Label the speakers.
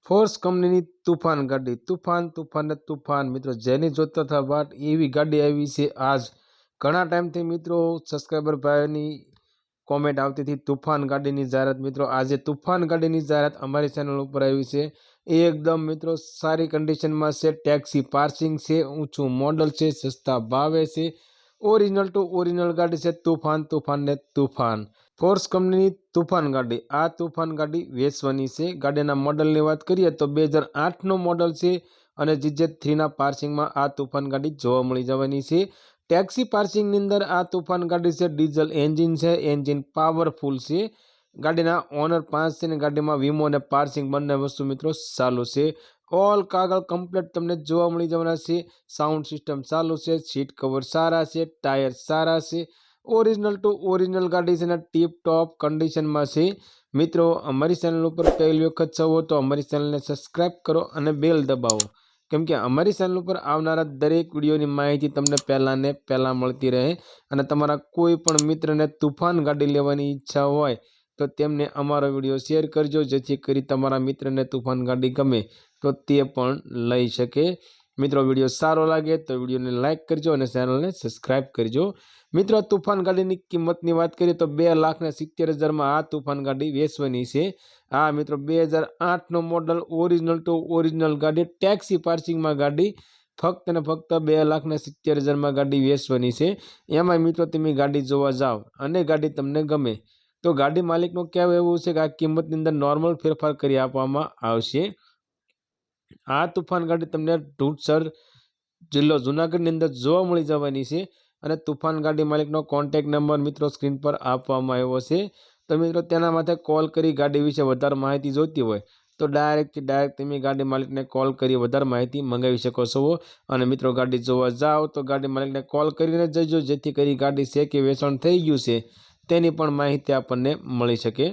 Speaker 1: Force કંપનીની તુફાન ગાડી તુફાન ને તુફાન મિત્રો જેની જોતા હતા વાટ એવી ગાડી આવી છે આજ। ઘણા ટાઈમથી મિત્રો સબસ્ક્રાઈબર ભાઈની કોમેન્ટ આવતી હતી તુફાન ગાડીની જાહેરાત। મિત્રો આજે તુફાન ગાડીની જાહેરાત અમારી ચેનલ ઉપર આવી છે। એકદમ મિત્રો સારી કન્ડિશનમાં છે, ટેક્સી પાર્સિંગ છે, ઊંચું મોડલ છે, સસ્તા ભાવે છે, ઓરિજિનલ ટુ ઓરિજિનલ ગાડી છે। તુફાન ને તુફાન ફોર્સ કંપનીની તુફાન ગાડી। આ તુફાન ગાડી વેચવાની છે। ગાડીના મોડલની વાત કરીએ તો 2008નો મોડલ છે અને GZ3ના પાર્સિંગમાં આ તુફાન ગાડી જોવા મળી જવાની છે। ટેક્સી પાર્સિંગની અંદર આ તુફાન ગાડી છે। ડીઝલ એન્જિન છે, એન્જિન પાવરફુલ છે। ગાડીના ઓનર 5 છે ને ગાડીમાં વીમો અને પાર્સિંગ બંને વસ્તુ મિત્રો ચાલુ છે। ઓલ કાગળ કમ્પ્લીટ તમને જોવા મળી જવાના છે। સાઉન્ડ સિસ્ટમ ચાલુ છે, સીટ કવર સારા છે, ટાયર સારા છે, ઓરિજિનલ ટુ ઓરિજિનલ ગાડી છે ને ટીપ ટોપ કન્ડિશનમાં છે। મિત્રો અમારી ચેનલ ઉપર પહેલી વખત છો તો અમારી ચેનલને સબસ્ક્રાઈબ કરો અને બેલ દબાવો, કેમ કે અમારી ચેનલ ઉપર આવનારા દરેક વિડીયોની માહિતી તમને પહેલાં મળતી રહે। અને તમારા કોઈ પણ મિત્રને તુફાન ગાડી લેવાની ઈચ્છા હોય તો તેમને અમારો વિડીયો શેર કરજો, જેથી કરી તમારા મિત્રને તુફાન ગાડી ગમે તો તે પણ લઈ શકે। મિત્રો વિડીયો સારો લાગે તો વિડીયોને લાઇક કરજો અને ચેનલને સબસ્ક્રાઈબ કરજો। મિત્રો તુફાન ગાડીની કિંમતની વાત કરીએ તો 2,70,000માં આ તુફાન ગાડી વેચવાની છે। હા મિત્રો 2008નો મોડલ, ઓરિજિનલ ટુ ઓરિજિનલ ગાડી, ટેક્સી પાર્સિંગમાં ગાડી, ફક્ત ને ફક્ત 2,70,000માં ગાડી વેચવાની છે। એમાં મિત્રો તમે ગાડી જોવા જાઓ અને ગાડી તમને ગમે તો ગાડી માલિકનો કહેવું એવું છે કે આ કિંમતની અંદર નોર્મલ ફેરફાર કરી આપવામાં આવશે। આ તુફાન ગાડી તમને ઢૂંઢસર જિલ્લો જુનાગઢની અંદર જોવા મળી જવાની છે। અને તુફાન ગાડી માલિકનો કોન્ટેક્ટ નંબર મિત્રો સ્ક્રીન પર આપવામાં આવ્યો છે। તો મિત્રો તેના માટે કોલ કરી ગાડી વિશે વધારે માહિતી જોઈતી હોય તો ડાયરેક્ટ તમે ગાડી માલિકને કોલ કરી વધારે માહિતી મંગાવી શકો છો। અને મિત્રો ગાડી જોવા જાઓ તો ગાડી માલિકને કોલ કરીને જજો, જેથી કરી ગાડી છે કે વેચાણ થઈ ગયું છે તેની પણ માહિતી આપણને મળી શકે।